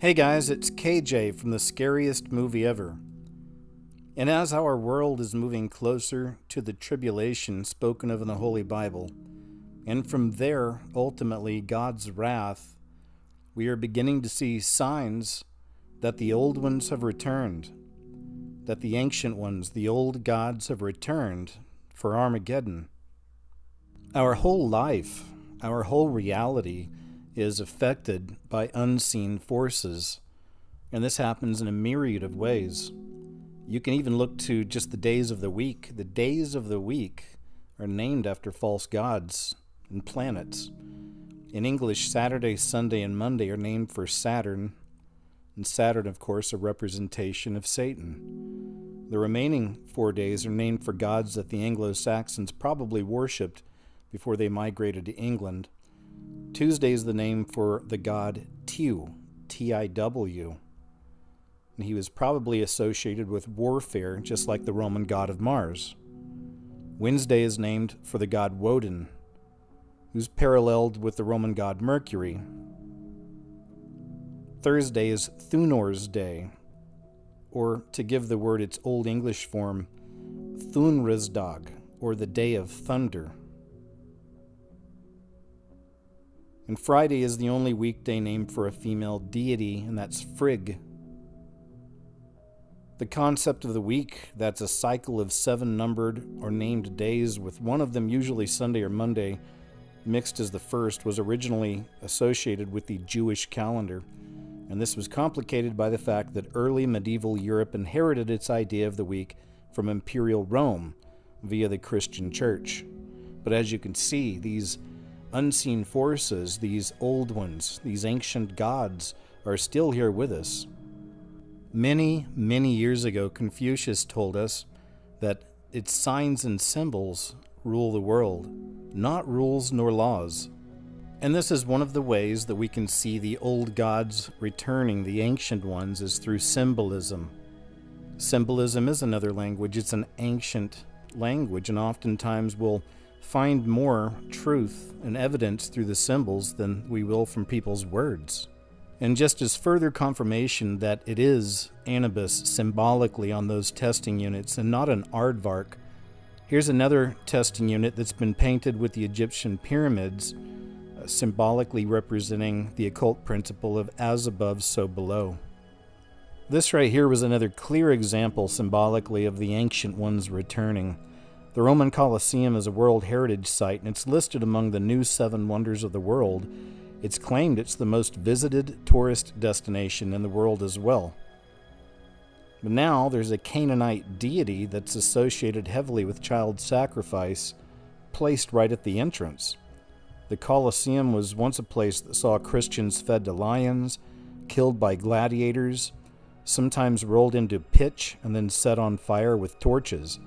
Hey guys, it's KJ from the Scariest Movie Ever. And as our world is moving closer to the tribulation spoken of in the Holy Bible, and from there, ultimately, God's wrath, we are beginning to see signs that the old ones have returned, that the ancient ones, the old gods, have returned for Armageddon. Our whole life, our whole reality is affected by unseen forces, and this happens in a myriad of ways. You can even look to just the days of the week. The days of the week are named after false gods and planets. In English, Saturday, Sunday, and Monday are named for Saturn, and Saturn, of course, a representation of Satan. The remaining 4 days are named for gods that the Anglo-Saxons probably worshipped before they migrated to England. Tuesday is the name for the god Tiw, T-I-W. And he was probably associated with warfare, just like the Roman god of Mars. Wednesday is named for the god Woden, who's paralleled with the Roman god Mercury. Thursday is Thunor's Day, or to give the word its Old English form, Thunrisdag, or the Day of Thunder. And Friday is the only weekday named for a female deity, and that's Frigg. The concept of the week, that's a cycle of 7 numbered or named days, with one of them usually Sunday or Monday, mixed as the first, was originally associated with the Jewish calendar. And this was complicated by the fact that early medieval Europe inherited its idea of the week from Imperial Rome via the Christian Church. But as you can see, these unseen forces, these old ones, these ancient gods, are still here with us. Many, many years ago, Confucius told us that its signs and symbols rule the world, not rules nor laws. And this is one of the ways that we can see the old gods returning, the ancient ones, is through symbolism. Symbolism is another language. It's an ancient language, and oftentimes we'll find more truth and evidence through the symbols than we will from people's words. And just as further confirmation that it is Anubis symbolically on those testing units and not an aardvark, here's another testing unit that's been painted with the Egyptian pyramids, symbolically representing the occult principle of as above, so below. This right here was another clear example symbolically of the ancient ones returning. The Roman Colosseum is a World Heritage Site, and it's listed among the new 7 wonders of the world. It's claimed it's the most visited tourist destination in the world as well. But now there's a Canaanite deity that's associated heavily with child sacrifice, placed right at the entrance. The Colosseum was once a place that saw Christians fed to lions, killed by gladiators, sometimes rolled into pitch and then set on fire with torches.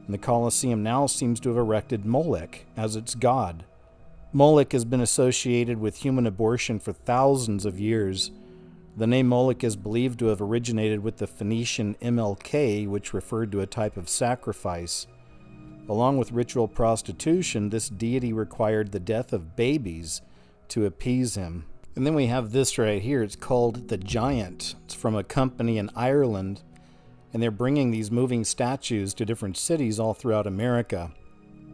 And the Colosseum now seems to have erected Molech as its god. Molech has been associated with human abortion for thousands of years. The name Molech is believed to have originated with the Phoenician MLK, which referred to a type of sacrifice. Along with ritual prostitution, this deity required the death of babies to appease him. And then we have this right here. It's called the Giant. It's from a company in Ireland, and they're bringing these moving statues to different cities all throughout America.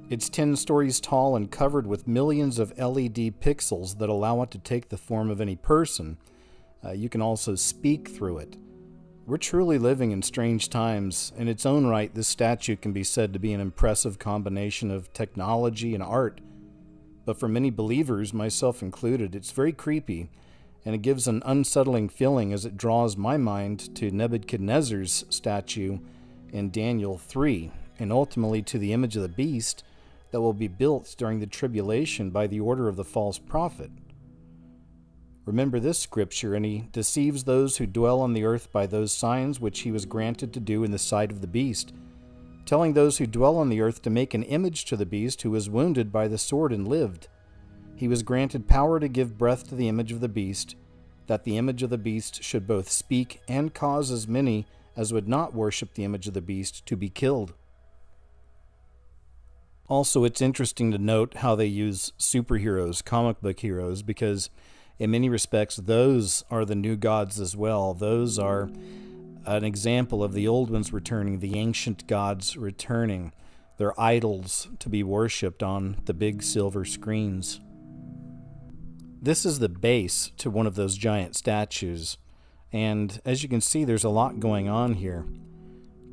It's 10 stories tall and covered with millions of LED pixels that allow it to take the form of any person. You can also speak through it. We're truly living in strange times. In its own right, this statue can be said to be an impressive combination of technology and art. But for many believers, myself included, it's very creepy, and it gives an unsettling feeling as it draws my mind to Nebuchadnezzar's statue in Daniel 3, and ultimately to the image of the beast that will be built during the tribulation by the order of the false prophet. Remember this scripture, and he deceives those who dwell on the earth by those signs which he was granted to do in the sight of the beast, telling those who dwell on the earth to make an image to the beast who was wounded by the sword and lived. He was granted power to give breath to the image of the beast, that the image of the beast should both speak and cause as many as would not worship the image of the beast to be killed. Also, it's interesting to note how they use superheroes, comic book heroes, because in many respects, those are the new gods as well. Those are an example of the old ones returning, the ancient gods returning, their idols to be worshipped on the big silver screens. This is the base to one of those giant statues, and as you can see, there's a lot going on here.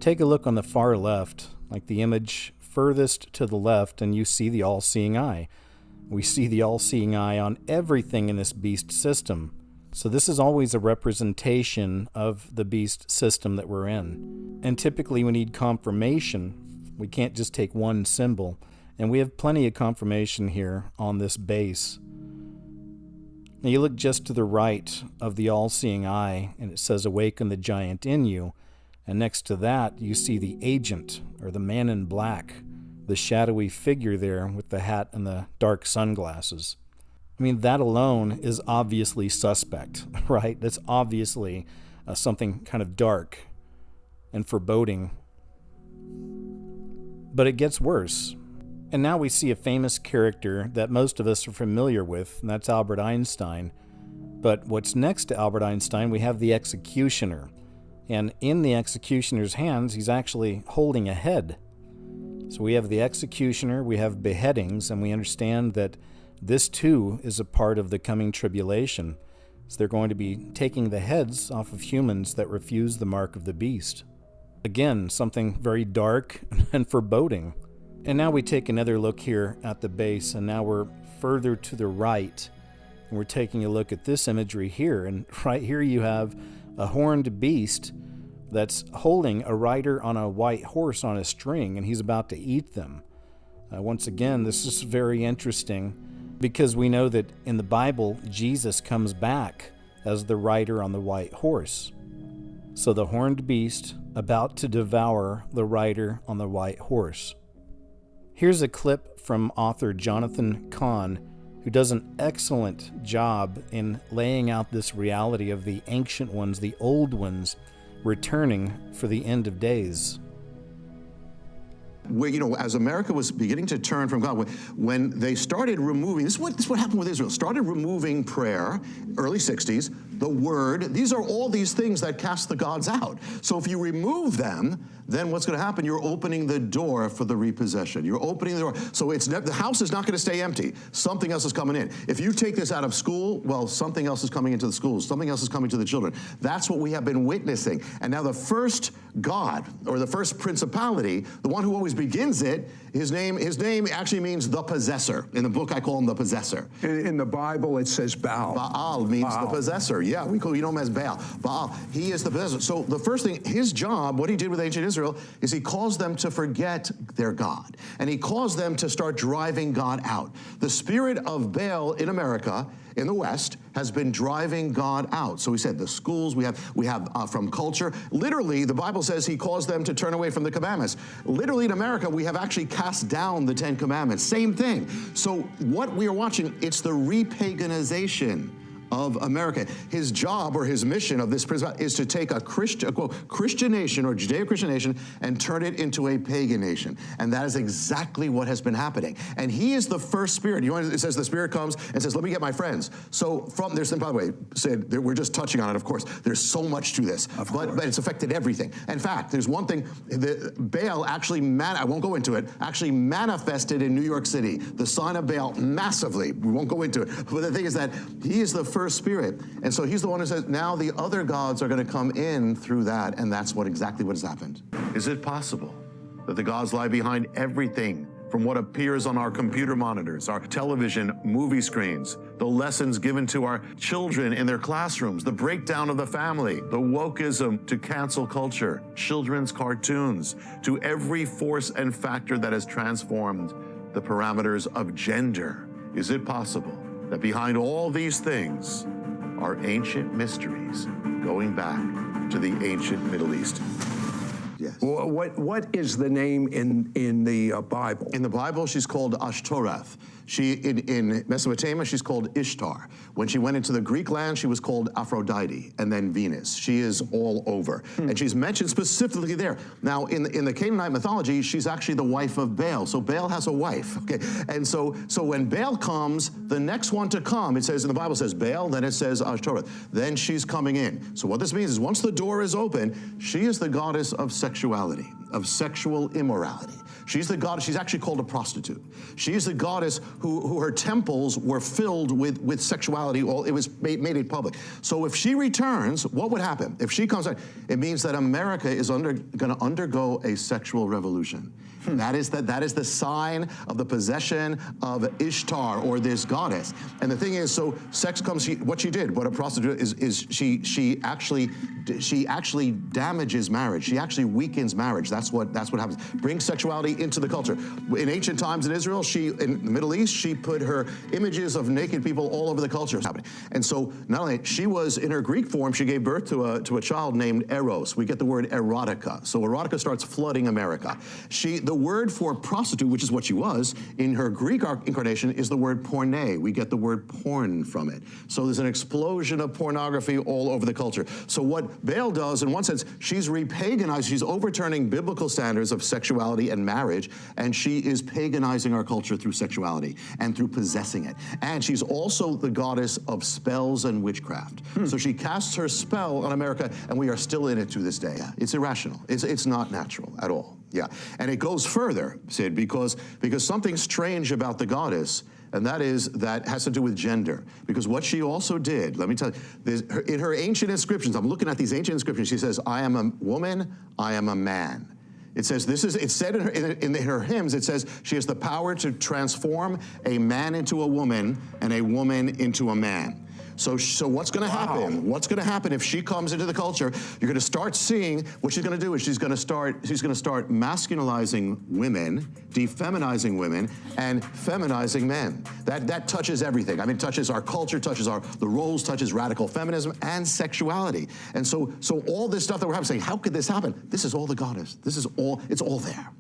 Take a look on the far left, like the image furthest to the left, and you see the all-seeing eye. We see the all-seeing eye on everything in this beast system. So this is always a representation of the beast system that we're in. And typically we need confirmation. We can't just take one symbol. And we have plenty of confirmation here on this base. Now you look just to the right of the all-seeing eye, and it says, "Awaken the giant in you." And next to that, you see the agent, or the man in black, the shadowy figure there with the hat and the dark sunglasses. I mean, that alone is obviously suspect, right? That's obviously something kind of dark and foreboding. But it gets worse. And now we see a famous character that most of us are familiar with, and that's Albert Einstein. But what's next to Albert Einstein, we have the executioner. And in the executioner's hands, he's actually holding a head. So we have the executioner, we have beheadings, and we understand that this too is a part of the coming tribulation. So they're going to be taking the heads off of humans that refuse the mark of the beast. Again, something very dark and foreboding. And now we take another look here at the base, and now we're further to the right, and we're taking a look at this imagery here. And right here you have a horned beast that's holding a rider on a white horse on a string, and he's about to eat them. Once again, this is very interesting because we know that in the Bible, Jesus comes back as the rider on the white horse. So the horned beast about to devour the rider on the white horse. Here's a clip from author Jonathan Cahn, who does an excellent job in laying out this reality of the ancient ones, the old ones, returning for the end of days. Where, as America was beginning to turn from God, when they started removing, this is what happened with Israel, started removing prayer, early 60s, the word, these are all these things that cast the gods out. So if you remove them, then what's going to happen? You're opening the door for the repossession. You're opening the door. So the house is not going to stay empty. Something else is coming in. If you take this out of school, well, something else is coming into the schools. Something else is coming to the children. That's what we have been witnessing. And now the first god, or the first principality, the one who always begins it, his name actually means the possessor. In the book, I call him the possessor. In the Bible, it says Baal. Baal means the possessor. Yeah, we know him as Baal. Baal, he is the possessor. So the first thing, his job, what he did with ancient Israel, is he caused them to forget their God. And he caused them to start driving God out. The spirit of Baal in America, in the West, has been driving God out. So we said the schools, we have from culture. Literally, the Bible says he caused them to turn away from the commandments. Literally in America, we have actually cast down the 10 commandments. Same thing. So what we are watching, it's the repaganization of America. His job or his mission of this president is to take a Christian nation or Judeo-Christian nation and turn it into a pagan nation. And that is exactly what has been happening. And he is the first spirit. It says the spirit comes and says, let me get my friends. So by the way, we're just touching on it, of course. There's so much to this, but it's affected everything. In fact, there's one thing, Baal actually, I won't go into it, actually manifested in New York City. The sign of Baal massively. We won't go into it. But the thing is that he is the first spirit. And so he's the one who says, now the other gods are going to come in through that, and that's exactly what has happened. Is it possible that the gods lie behind everything from what appears on our computer monitors, our television, movie screens, the lessons given to our children in their classrooms, the breakdown of the family, the wokeism to cancel culture, children's cartoons, to every force and factor that has transformed the parameters of gender? Is it possible that behind all these things are ancient mysteries going back to the ancient Middle East? Yes. What is the name in the Bible? In the Bible, she's called Ashtoreth. In Mesopotamia, she's called Ishtar. When she went into the Greek land, she was called Aphrodite, and then Venus. She is all over. And she's mentioned specifically there. Now, in the Canaanite mythology, she's actually the wife of Baal. So Baal has a wife, okay? And so when Baal comes, the next one to come, it says in the Bible, says Baal, then it says Ashtoreth. Then she's coming in. So what this means is once the door is open, she is the goddess of sexuality, of sexual immorality. She's the goddess, she's actually called a prostitute. She's the goddess who her temples were filled with sexuality. It was made it public. So if she returns, what would happen? If she comes out, it means that America is going to undergo a sexual revolution. That is the sign of the possession of Ishtar, or this goddess. And the thing is, so sex comes. What she did, what a prostitute is she actually damages marriage. She actually weakens marriage. That's what happens. Brings sexuality into the culture. In ancient times in Israel, in the Middle East, she put her images of naked people all over the culture. And so not only she was in her Greek form, she gave birth to a child named Eros. We get the word erotica. So erotica starts flooding America. The word for prostitute, which is what she was, in her Greek incarnation is the word porne. We get the word porn from it. So there's an explosion of pornography all over the culture. So what Baal does, in one sense, she's repaganized, she's overturning biblical standards of sexuality and marriage, and she is paganizing our culture through sexuality and through possessing it. And she's also the goddess of spells and witchcraft. So she casts her spell on America, and we are still in it to this day. It's irrational. It's not natural at all. Yeah, and it goes further, Sid, because something strange about the goddess, and that has to do with gender. Because what she also did, let me tell you, in her ancient inscriptions, I'm looking at these ancient inscriptions, she says, I am a woman, I am a man. It says it's said in her hymns, it says she has the power to transform a man into a woman and a woman into a man. So what's going to happen? What's going to happen if she comes into the culture? You're going to start seeing what she's going to do is she's going to start masculinizing women, defeminizing women, and feminizing men. That touches everything. I mean, it touches our culture, touches the roles, touches radical feminism and sexuality. And so all this stuff that we're having, saying, how could this happen? This is all the goddess. It's all there.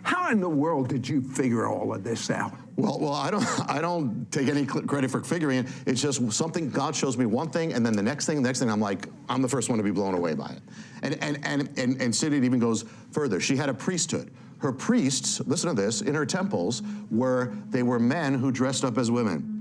How in the world did you figure all of this out? Well, I don't take any credit for figuring it. It's just something, God shows me one thing, and then the next thing, I'm like, I'm the first one to be blown away by it. And Sid, it even goes further. She had a priesthood. Her priests, listen to this, in her temples, were men who dressed up as women.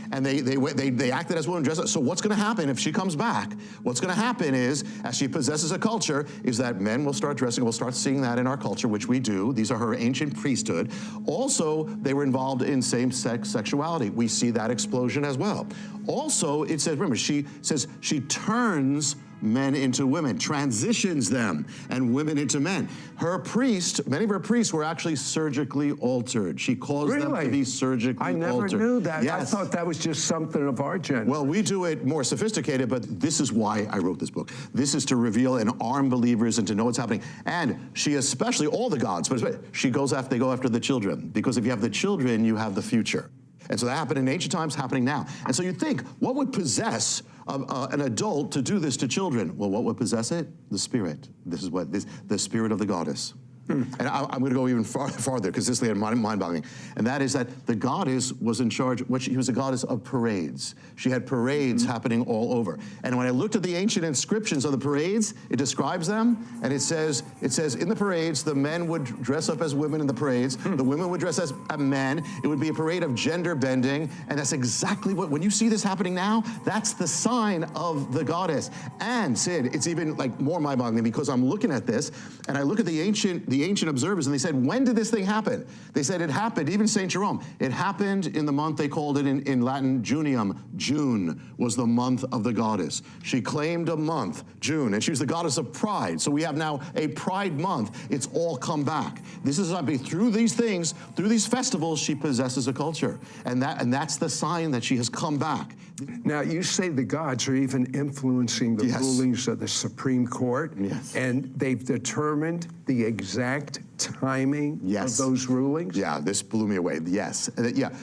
And they acted as women dressed up. So what's going to happen if she comes back? What's going to happen is, as she possesses a culture, is that men will start dressing. We'll start seeing that in our culture, which we do. These are her ancient priesthood. Also, they were involved in same-sex sexuality. We see that explosion as well. Also, it says, remember, she says she turns men into women, transitions them, and women into men. Many of her priests were actually surgically altered. She caused them to be surgically altered. I never knew that. Yes. I thought that was just something of our gender. Well, we do it more sophisticated, but this is why I wrote this book. This is to reveal and arm believers and to know what's happening. And she especially, all the gods, but they go after the children. Because if you have the children, you have the future. And so that happened in ancient times, happening now. And so you'd think, what would possess an adult to do this to children? Well, what would possess it? The spirit. The spirit of the goddess. And I'm going to go even farther, because this is mind-boggling. And that is that the goddess was in charge, she was a goddess of parades. She had parades happening all over. And when I looked at the ancient inscriptions of the parades, it describes them, and it says in the parades, the men would dress up as women in the parades, the women would dress as men. It would be a parade of gender bending, and that's exactly when you see this happening now, that's the sign of the goddess. And Sid, it's even like more mind-boggling, because I'm looking at this, and I look at the ancient observers, and they said, when did this thing happen? They said it happened, even St. Jerome, it happened in the month, they called it in Latin, Junium. June was the month of the goddess. She claimed a month, June, and she was the goddess of pride. So we have now a pride month. It's all come back. This is through these things, through these festivals, she possesses a culture. And that's the sign that she has come back. Now, you say the gods are even influencing the rulings of the Supreme Court. Yes. And they've determined the exact timing of those rulings? Yeah, this blew me away. Yes.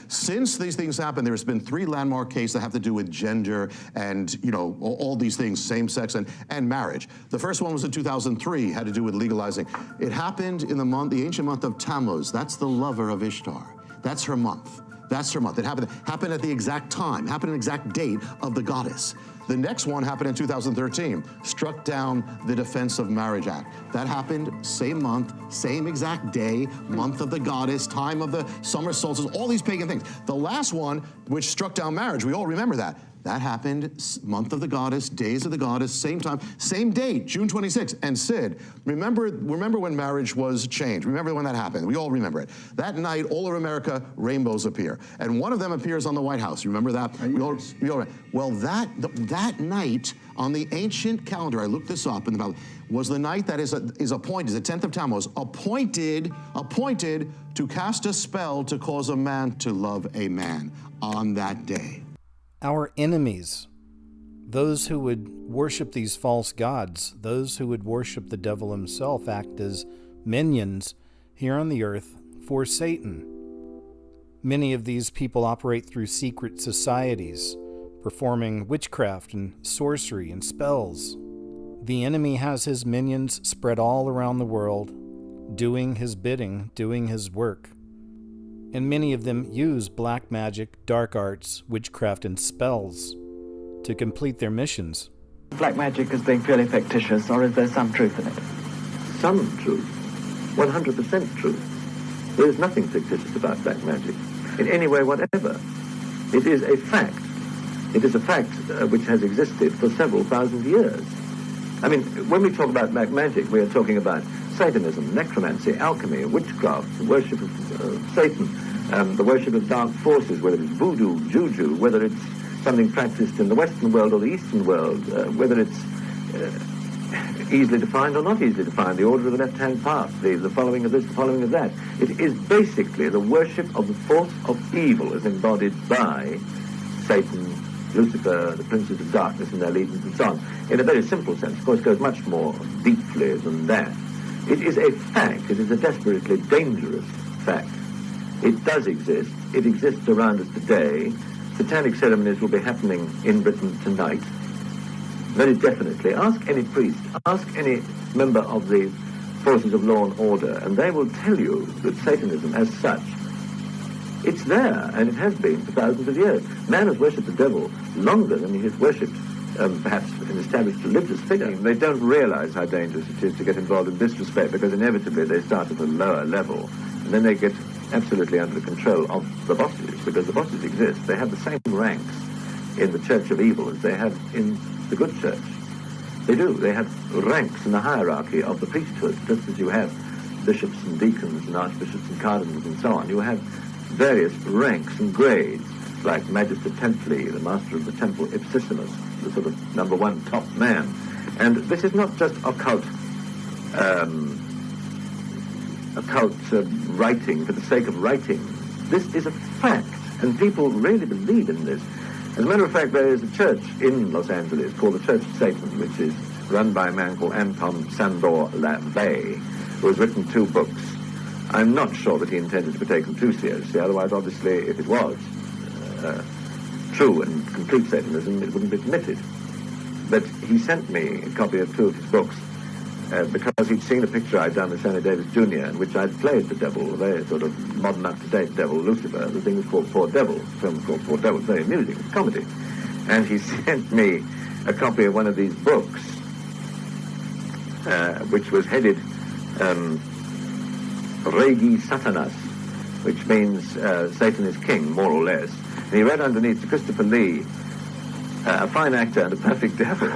Since these things happened, there's been 3 landmark cases that have to do with gender and, all these things, same-sex and marriage. The first one was in 2003, had to do with legalizing. It happened in the ancient month of Tammuz. That's the lover of Ishtar. That's her month. That's her month. It happened at the exact time, happened an exact date of the goddess. The next one happened in 2013, struck down the Defense of Marriage Act. That happened same month, same exact day, month of the goddess, time of the summer solstice, all these pagan things. The last one, which struck down marriage, we all remember that. That happened month of the goddess, days of the goddess, same time, same date, June 26th. And Sid, remember when marriage was changed? Remember when that happened? We all remember it. That night, all over America, rainbows appear. And one of them appears on the White House. You remember that? Well, that night on the ancient calendar, I looked this up in the Bible, was the night that is appointed, the 10th of Tammuz, appointed to cast a spell to cause a man to love a man on that day. Our enemies, those who would worship these false gods, those who would worship the devil himself, act as minions here on the earth for Satan. Many of these people operate through secret societies, performing witchcraft and sorcery and spells. The enemy has his minions spread all around the world, doing his bidding, doing his work. And many of them use black magic, dark arts, witchcraft, and spells to complete their missions. Black magic as being purely fictitious, or is there some truth in it? Some truth. 100% truth. There is nothing fictitious about black magic, in any way whatever. It is a fact. It is a fact which has existed for several thousand years. I mean, when we talk about black magic, we are talking about Satanism, necromancy, alchemy, witchcraft, the worship of Satan, the worship of dark forces, whether it's voodoo, juju, whether it's something practiced in the Western world or the Eastern world, whether it's easily defined or not easily defined, the order of the left-hand path, the following of this, the following of that. It is basically the worship of the force of evil as embodied by Satan, Lucifer, the princes of darkness and their legions and so on. In a very simple sense, of course, it goes much more deeply than that. It is a fact. It is a desperately dangerous fact. It does exist. It exists around us today. Satanic ceremonies will be happening in Britain tonight. Very definitely. Ask any priest, ask any member of the forces of law and order, and they will tell you that Satanism as such, it's there, and it has been for thousands of years. Man has worshipped the devil longer than he has worshipped perhaps an established religious figure. They don't realize how dangerous it is to get involved in this respect, because inevitably they start at a lower level, and then they get absolutely under the control of the bosses, because the bosses exist. They have the same ranks in the Church of Evil as they have in the good church. They do. They have ranks in the hierarchy of the priesthood, just as you have bishops and deacons and archbishops and cardinals and so on. You have various ranks and grades, like Magister Templii, the master of the temple, Ipsissimus, the sort of #1 top man. And this is not just occult writing for the sake of writing. This is a fact, and people really believe in this. As a matter of fact, there is a church in Los Angeles called the Church of Satan, which is run by a man called Anton Sandor LaVey, who has written 2 books. I'm not sure that he intended to be taken too seriously, otherwise, obviously, if it was true and complete Satanism, it wouldn't be permitted. But he sent me a copy of 2 of his books because he'd seen a picture I'd done with Sammy Davis Jr., in which I'd played the devil, a very sort of modern, up-to-date devil, Lucifer. The thing was called Poor Devil. The film was called Poor Devil. Very amusing. It's a comedy. And he sent me a copy of one of these books, which was headed Regi Satanas, which means Satan is king, more or less. And he read underneath to Christopher Lee, a fine actor and a perfect devil,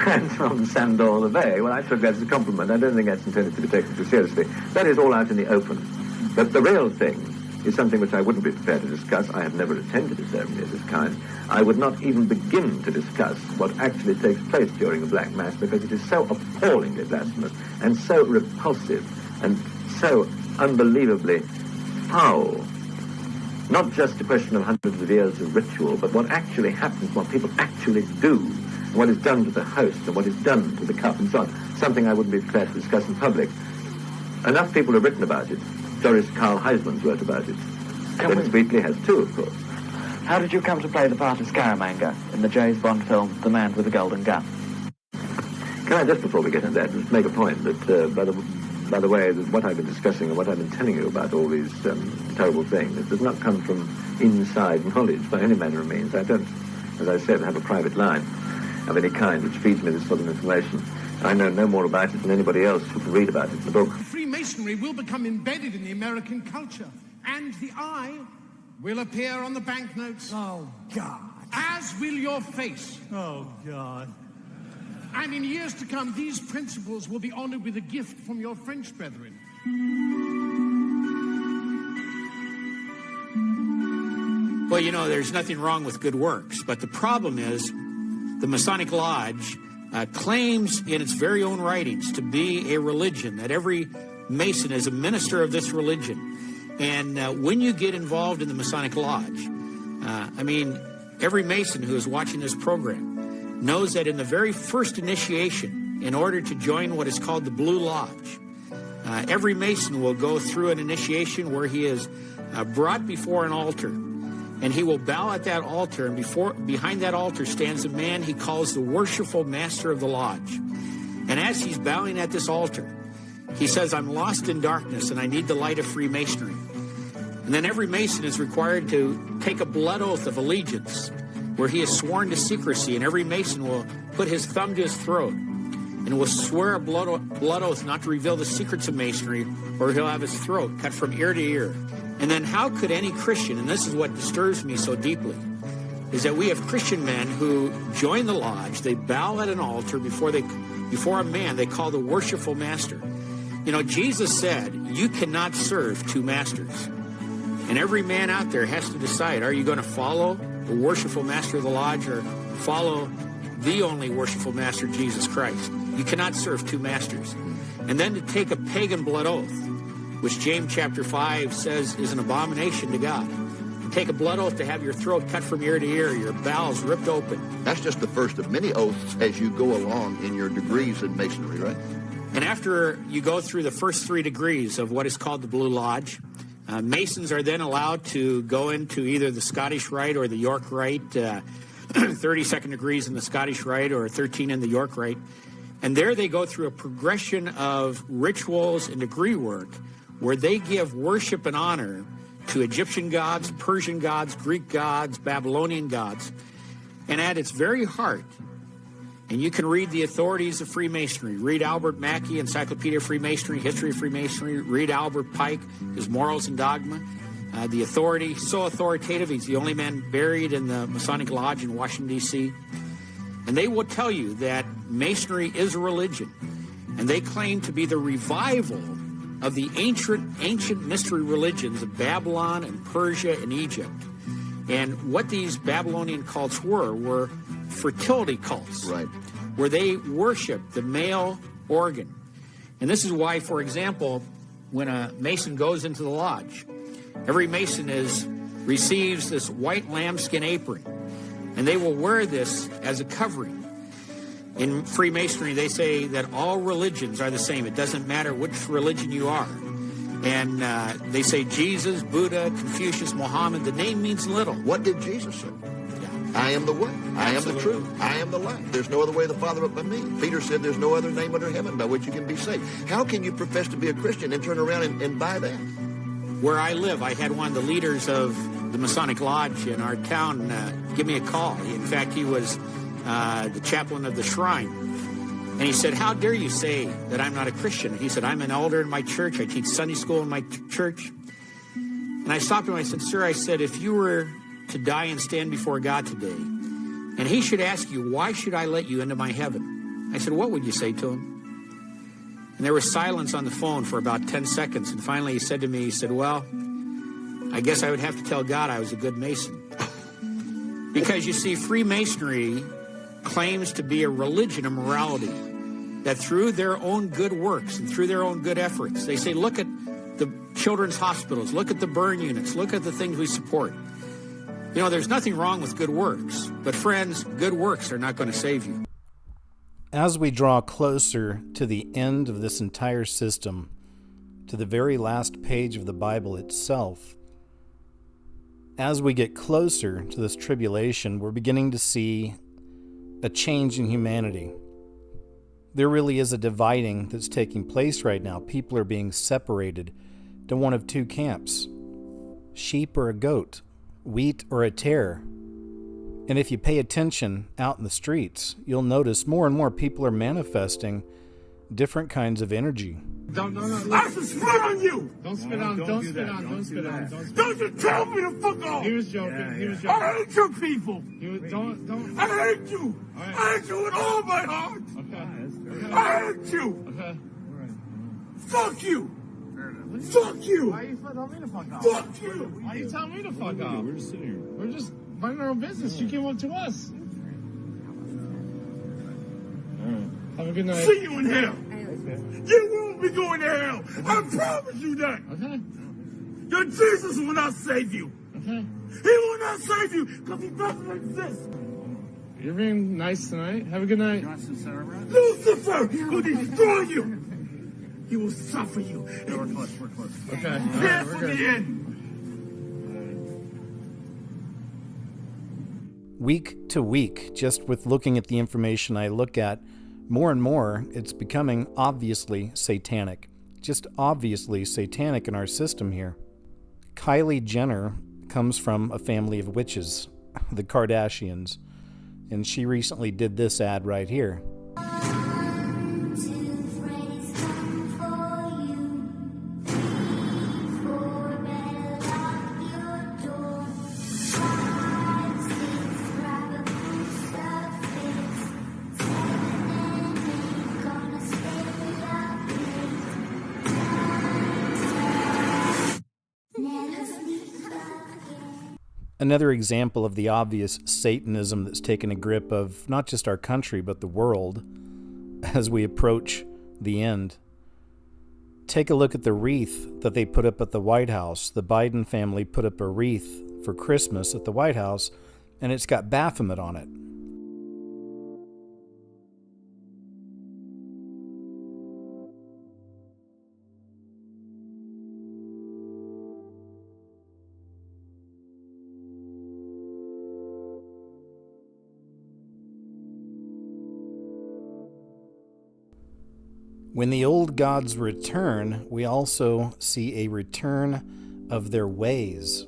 and from Sandor LaVey. Well, I took that as a compliment. I don't think that's intended to be taken too seriously. That is all out in the open. But the real thing is something which I wouldn't be prepared to discuss. I have never attended a ceremony of this kind. I would not even begin to discuss what actually takes place during a Black Mass, because it is so appallingly blasphemous and so repulsive and so unbelievably foul. Not just a question of hundreds of years of ritual, but what actually happens, what people actually do, what is done to the host and what is done to the cup and so on. Something I wouldn't be prepared to discuss in public. Enough people have written about it. Doris Carl Heisman wrote about it. Dennis Wheatley has too, of course. How did you come to play the part of Scaramanga in the James Bond film The Man with the Golden Gun? Can I, just before we get into that, just make a point that by the by the way, that what I've been discussing and what I've been telling you about all these terrible things, it does not come from inside knowledge by any manner of means. I don't, as I said, have a private line of any kind which feeds me this sort of information. I know no more about it than anybody else who can read about it in the book. Freemasonry will become embedded in the American culture, and the eye will appear on the banknotes. Oh, God. As will your face. Oh, God. And in years to come, these principles will be honored with a gift from your French brethren. Well, you know, there's nothing wrong with good works, but the problem is the Masonic Lodge claims in its very own writings to be a religion, that every Mason is a minister of this religion. And when you get involved in the Masonic Lodge, every Mason who is watching this program knows that in the very first initiation, in order to join what is called the Blue Lodge, every Mason will go through an initiation where he is brought before an altar, and he will bow at that altar, and behind that altar stands a man he calls the worshipful master of the lodge. And as he's bowing at this altar, he says, "I'm lost in darkness and I need the light of Freemasonry." And then every Mason is required to take a blood oath of allegiance where he is sworn to secrecy, and every Mason will put his thumb to his throat and will swear a blood oath not to reveal the secrets of Masonry, or he'll have his throat cut from ear to ear. And then how could any Christian, and this is what disturbs me so deeply, is that we have Christian men who join the lodge, they bow at an altar before a man they call the worshipful master. You know, Jesus said, you cannot serve two masters. And every man out there has to decide, are you going to follow the worshipful master of the lodge or follow the only worshipful master, Jesus Christ? You cannot serve two masters. And then to take a pagan blood oath, which James chapter 5 says is an abomination to God. To take a blood oath to have your throat cut from ear to ear, your bowels ripped open. That's just the first of many oaths as you go along in your degrees in Masonry, right? And after you go through the first 3 degrees of what is called the Blue Lodge, Masons are then allowed to go into either the Scottish Rite or the York Rite, 32nd degrees in the Scottish Rite or 13 in the York Rite. And there they go through a progression of rituals and degree work where they give worship and honor to Egyptian gods, Persian gods, Greek gods, Babylonian gods. And at its very heart, and you can read the authorities of Freemasonry. Read Albert Mackey, Encyclopedia of Freemasonry, History of Freemasonry. Read Albert Pike, his Morals and Dogma. The authority, so authoritative, he's the only man buried in the Masonic Lodge in Washington, D.C. And they will tell you that Masonry is a religion. And they claim to be the revival of the ancient mystery religions of Babylon and Persia and Egypt. And what these Babylonian cults were fertility cults, right, where they worship the male organ. And this is why, for example, when a Mason goes into the lodge, every Mason receives this white lambskin apron, and they will wear this as a covering. In Freemasonry, they say that all religions are the same. It doesn't matter which religion you are. And they say Jesus, Buddha, Confucius, Muhammad, the name means little. What did Jesus say? I am the way, I am the truth, I am the life. There's no other way to the Father but by me. Peter said there's no other name under heaven by which you can be saved. How can you profess to be a Christian and turn around and buy that? Where I live, I had one of the leaders of the Masonic Lodge in our town give me a call. In fact, he was the chaplain of the shrine. And he said, how dare you say that I'm not a Christian? And he said, I'm an elder in my church. I teach Sunday school in my church. And I stopped him. I said, sir, I said, if you were to die and stand before God today, and he should ask you, why should I let you into my heaven? I said, what would you say to him? And there was silence on the phone for about 10 seconds. And finally he said to me, he said, well, I guess I would have to tell God I was a good Mason. Because you see, Freemasonry claims to be a religion of morality, that through their own good works and through their own good efforts, they say, look at the children's hospitals, look at the burn units, look at the things we support. You know, there's nothing wrong with good works, but friends, good works are not going to save you. As we draw closer to the end of this entire system, to the very last page of the Bible itself, as we get closer to this tribulation, we're beginning to see a change in humanity. There really is a dividing that's taking place right now. People are being separated to one of two camps: sheep or a goat, wheat or a tare. And if you pay attention out in the streets, you'll notice more and more people are manifesting different kinds of energy. I should spit on you! Don't spit on, don't spit on, don't spit on. Don't you tell me to fuck off! He was joking, he was joking. I hate your people! Don't. I hate you! Right. I hate you with all my heart! Okay. I hate you! Okay. Fuck you! Fuck you! Why are you telling me to fuck off? Fuck you! Why are you telling me to fuck off? We're just sitting here. We're just minding our own business. You came up to us. Have a good night. See you in hell. You won't be going to hell. I promise you that. Okay. Your Jesus will not save you. Okay. He will not save you because he doesn't exist. You're being nice tonight. Have a good night. You want some cerebral? Lucifer will destroy you. He will suffer you. Yeah, we're close. Okay. Yes, to the end. Week to week, just with looking at the information I look at, more and more, it's becoming obviously satanic. Just obviously satanic in our system here. Kylie Jenner comes from a family of witches, the Kardashians, and she recently did this ad right here. Another example of the obvious Satanism that's taken a grip of not just our country, but the world as we approach the end. Take a look at the wreath that they put up at the White House. The Biden family put up a wreath for Christmas at the White House, and it's got Baphomet on it. When the old gods return, we also see a return of their ways.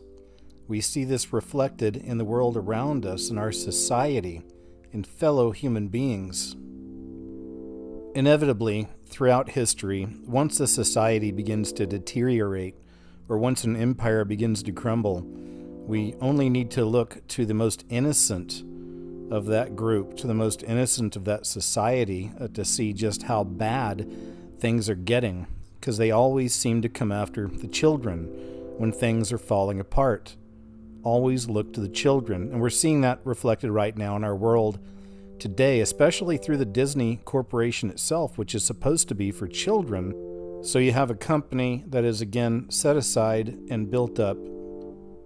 We see this reflected in the world around us, in our society, in fellow human beings. Inevitably, throughout history, once a society begins to deteriorate, or once an empire begins to crumble, we only need to look to the most innocent of that group, to the most innocent of that society, to see just how bad things are getting, because they always seem to come after the children when things are falling apart. Always look to the children, and we're seeing that reflected right now in our world today, especially through the Disney Corporation itself, which is supposed to be for children. So you have a company that is again set aside and built up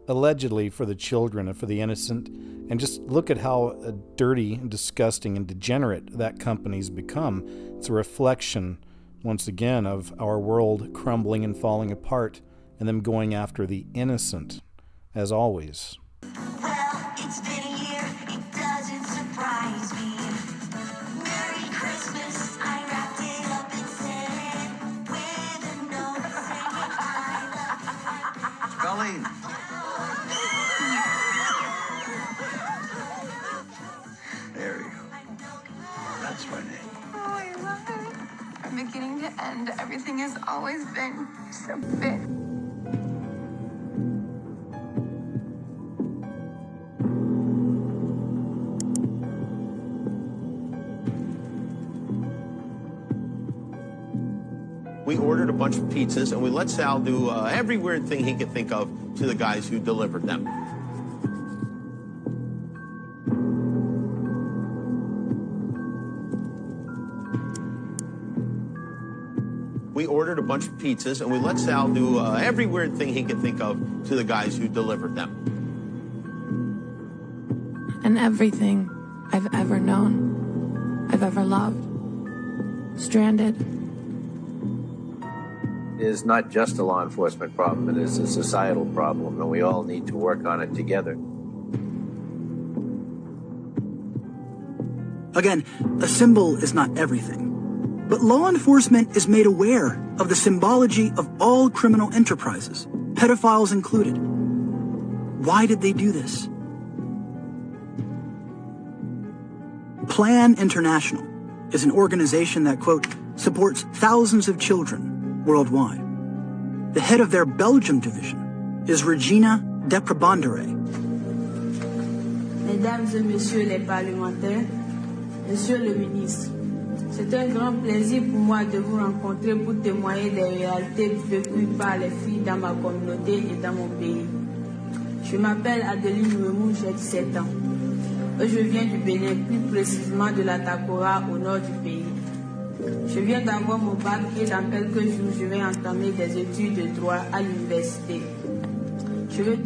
allegedly for the children and for the innocent. And just look at how dirty, disgusting, and degenerate that company's become. It's a reflection, once again, of our world crumbling and falling apart, and them going after the innocent, as always. Well, it's been a year, it doesn't surprise me. Merry Christmas, I wrapped it up and sent it with a note saying I love you. Colleen. There you go. That's my name. Oh, I love it. From beginning to end, everything has always been so fit. We ordered a bunch of pizzas, and we let Sal do every weird thing he could think of to the guys who delivered them. We ordered a bunch of pizzas, and we let Sal do every weird thing he could think of to the guys who delivered them. And everything I've ever known, I've ever loved, stranded. It is not just a law enforcement problem, it is a societal problem, and we all need to work on it together. Again, a symbol is not everything. But law enforcement is made aware of the symbology of all criminal enterprises, pedophiles included. Why did they do this? Plan International is an organization that, quote, supports thousands of children worldwide. The head of their Belgium division is Regina de Prabandere. Mesdames et messieurs les parlementaires, monsieur le ministre, c'est un grand plaisir pour moi de vous rencontrer pour témoigner des réalités vécues par les filles dans ma communauté et dans mon pays. Je m'appelle Adeline Remou, j'ai 17 ans. Et je viens du Bénin, plus précisément de la Takora, au nord du pays. Je viens d'avoir mon bac et dans quelques jours, je vais entamer des études de droit à l'université. Je veux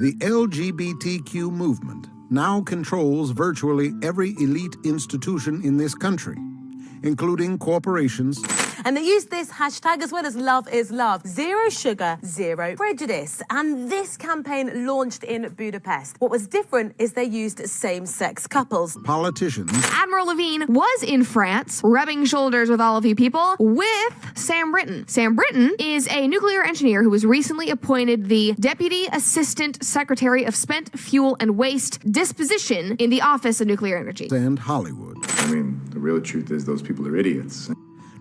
The LGBTQ movement now controls virtually every elite institution in this country, including corporations. And they use this hashtag as well as Love is Love. Zero sugar, zero prejudice. And this campaign launched in Budapest. What was different is they used same-sex couples. Politicians. Admiral Levine was in France, rubbing shoulders with all of you people, with Sam Brinton. Sam Brinton is a nuclear engineer who was recently appointed the Deputy Assistant Secretary of Spent Fuel and Waste Disposition in the Office of Nuclear Energy. And Hollywood. I mean, the real truth is those people are idiots.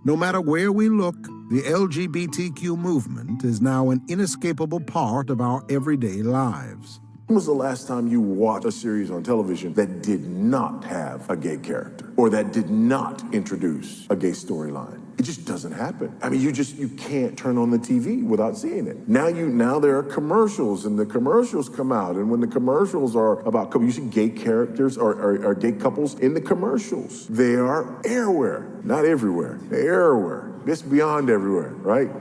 No matter where we look, the LGBTQ movement is now an inescapable part of our everyday lives. When was the last time you watched a series on television that did not have a gay character or that did not introduce a gay storyline? It just doesn't happen. I mean, you can't turn on the TV without seeing it. Now there are commercials, and the commercials come out, and when the commercials are about you see gay characters or gay couples in the commercials. They are everywhere, not everywhere. They're everywhere. It's beyond everywhere, right?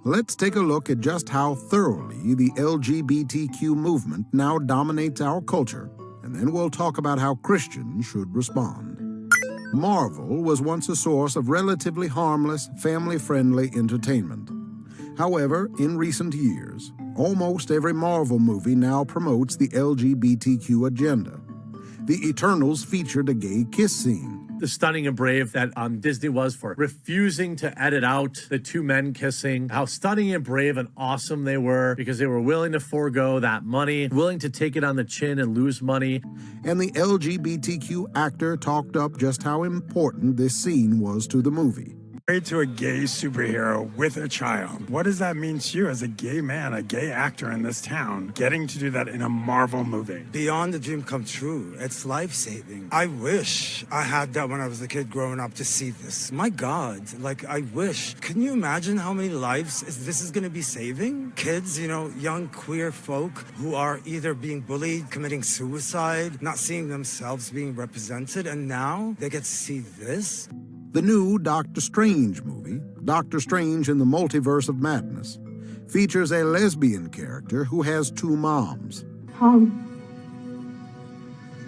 Let's take a look at just how thoroughly the LGBTQ movement now dominates our culture, and then we'll talk about how Christians should respond. Marvel was once a source of relatively harmless, family-friendly entertainment. However, in recent years, almost every Marvel movie now promotes the LGBTQ agenda. The Eternals featured a gay kiss scene. The stunning and brave that Disney was for refusing to edit out the two men kissing, how stunning and brave and awesome they were because they were willing to forego that money, willing to take it on the chin and lose money. And the LGBTQ actor talked up just how important this scene was to the movie. Married to a gay superhero with a child. What does that mean to you as a gay man, a gay actor in this town, getting to do that in a Marvel movie? Beyond the dream come true. It's life-saving. I wish I had that when I was a kid growing up to see this. My God, I wish. Can you imagine how many lives this is going to be saving? Kids, young queer folk who are either being bullied, committing suicide, not seeing themselves being represented, and now they get to see this? The new Doctor Strange movie, Doctor Strange in the Multiverse of Madness, features a lesbian character who has two moms. Home.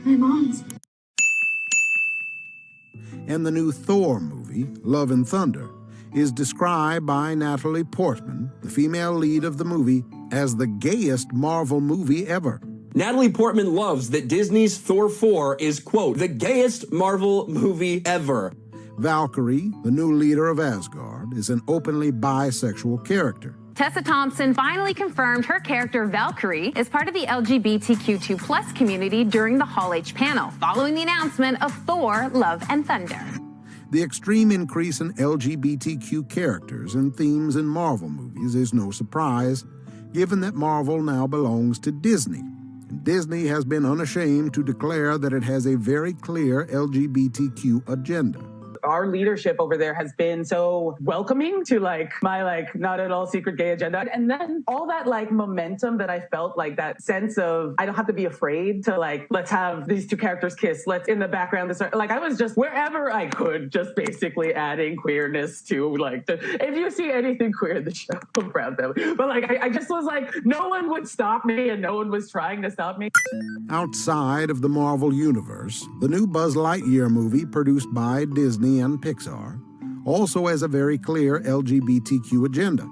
My mom's. And the new Thor movie, Love and Thunder, is described by Natalie Portman, the female lead of the movie, as the gayest Marvel movie ever. Natalie Portman loves that Disney's Thor 4 is, quote, the gayest Marvel movie ever. Valkyrie, the new leader of Asgard, is an openly bisexual character. Tessa Thompson finally confirmed her character Valkyrie is part of the LGBTQ2+ community during the Hall H panel, following the announcement of Thor, Love and Thunder. The extreme increase in LGBTQ characters and themes in Marvel movies is no surprise, given that Marvel now belongs to Disney. And Disney has been unashamed to declare that it has a very clear LGBTQ agenda. Our leadership over there has been so welcoming to my not at all secret gay agenda. And then all that momentum that I felt, that sense of I don't have to be afraid to let's have these two characters kiss. Let's in the background, I was just wherever I could, just basically adding queerness to if you see anything queer in the show, I'm proud of them. But I just was no one would stop me and no one was trying to stop me. Outside of the Marvel Universe, the new Buzz Lightyear movie produced by Disney and Pixar also has a very clear LGBTQ agenda.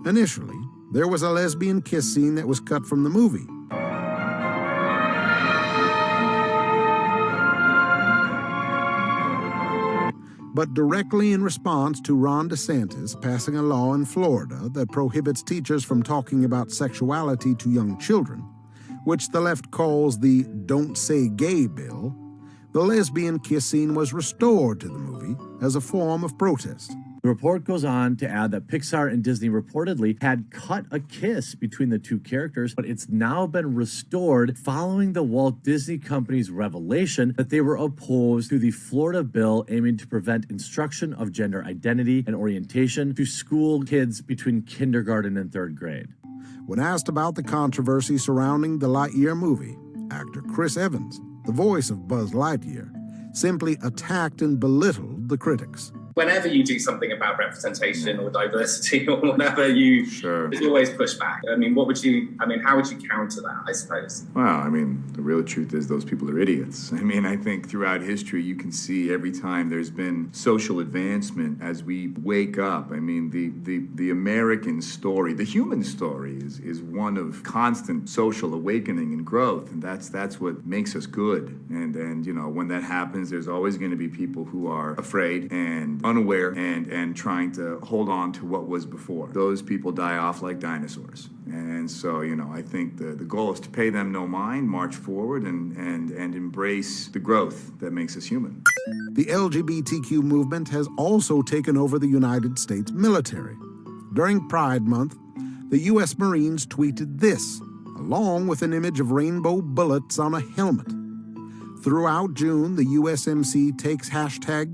Initially, there was a lesbian kiss scene that was cut from the movie. But directly in response to Ron DeSantis passing a law in Florida that prohibits teachers from talking about sexuality to young children, which the left calls the Don't Say Gay bill, the lesbian kiss scene was restored to the movie as a form of protest. The report goes on to add that Pixar and Disney reportedly had cut a kiss between the two characters, but it's now been restored following the Walt Disney Company's revelation that they were opposed to the Florida bill aiming to prevent instruction of gender identity and orientation to school kids between kindergarten and third grade. When asked about the controversy surrounding the Lightyear movie, actor Chris Evans, the voice of Buzz Lightyear, simply attacked and belittled the critics. Whenever you do something about representation or diversity or whatever, there's always pushback. How would you counter that, I suppose? Well, the real truth is those people are idiots. I think throughout history, you can see every time there's been social advancement as we wake up. The American story, the human story is one of constant social awakening and growth. And that's what makes us good. And when that happens, there's always going to be people who are afraid and unaware and trying to hold on to what was before. Those people die off like dinosaurs. And so, I think the goal is to pay them no mind, march forward, and embrace the growth that makes us human. The LGBTQ movement has also taken over the United States military. During Pride Month, the U.S. Marines tweeted this, along with an image of rainbow bullets on a helmet. Throughout June, the USMC takes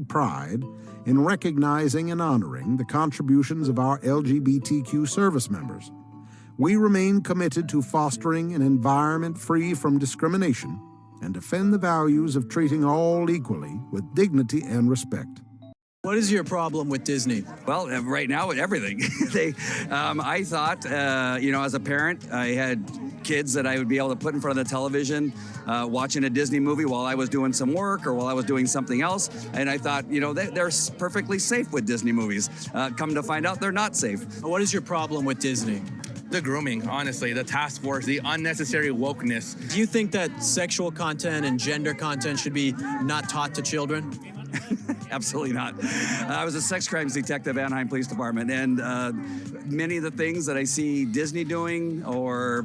#Pride in recognizing and honoring the contributions of our LGBTQ service members. We remain committed to fostering an environment free from discrimination and defend the values of treating all equally with dignity and respect. What is your problem with Disney? Well, right now with everything. I thought, as a parent, I had kids that I would be able to put in front of the television watching a Disney movie while I was doing some work or while I was doing something else. And I thought, they're perfectly safe with Disney movies. Come to find out they're not safe. What is your problem with Disney? The grooming, honestly, the task force, the unnecessary wokeness. Do you think that sexual content and gender content should be not taught to children? Absolutely not. I was a sex crimes detective at Anaheim Police Department, and many of the things that I see Disney doing or,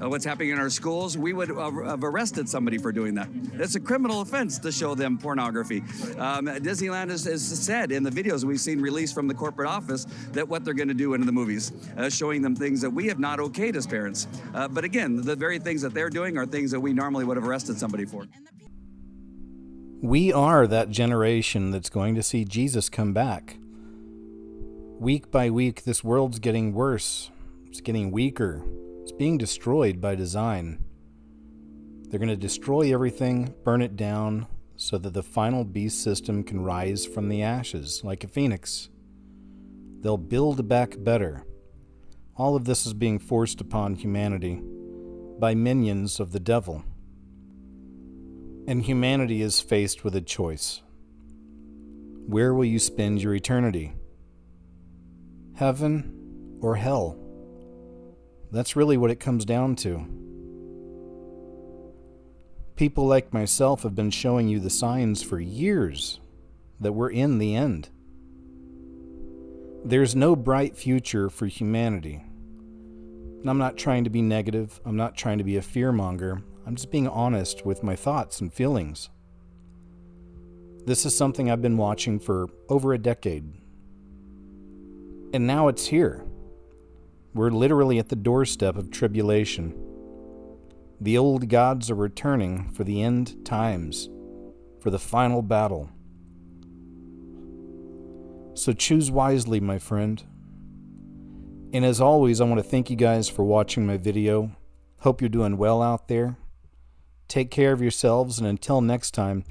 what's happening in our schools, we would have arrested somebody for doing that. It's a criminal offense to show them pornography. Disneyland has said in the videos we've seen released from the corporate office that what they're going to do in the movies, showing them things that we have not okayed as parents. But again, the very things that they're doing are things that we normally would have arrested somebody for. We are that generation that's going to see Jesus come back. Week by week, this world's getting worse. It's getting weaker. It's being destroyed by design. They're going to destroy everything, burn it down, so that the final beast system can rise from the ashes like a phoenix. They'll build back better. All of this is being forced upon humanity by minions of the devil. And humanity is faced with a choice. Where will you spend your eternity? Heaven or hell? That's really what it comes down to. People like myself have been showing you the signs for years that we're in the end. There's no bright future for humanity. And I'm not trying to be negative. I'm not trying to be a fearmonger. I'm just being honest with my thoughts and feelings. This is something I've been watching for over a decade. And now it's here. We're literally at the doorstep of tribulation. The old gods are returning for the end times, for the final battle. So choose wisely, my friend. And as always, I want to thank you guys for watching my video. Hope you're doing well out there. Take care of yourselves, and until next time,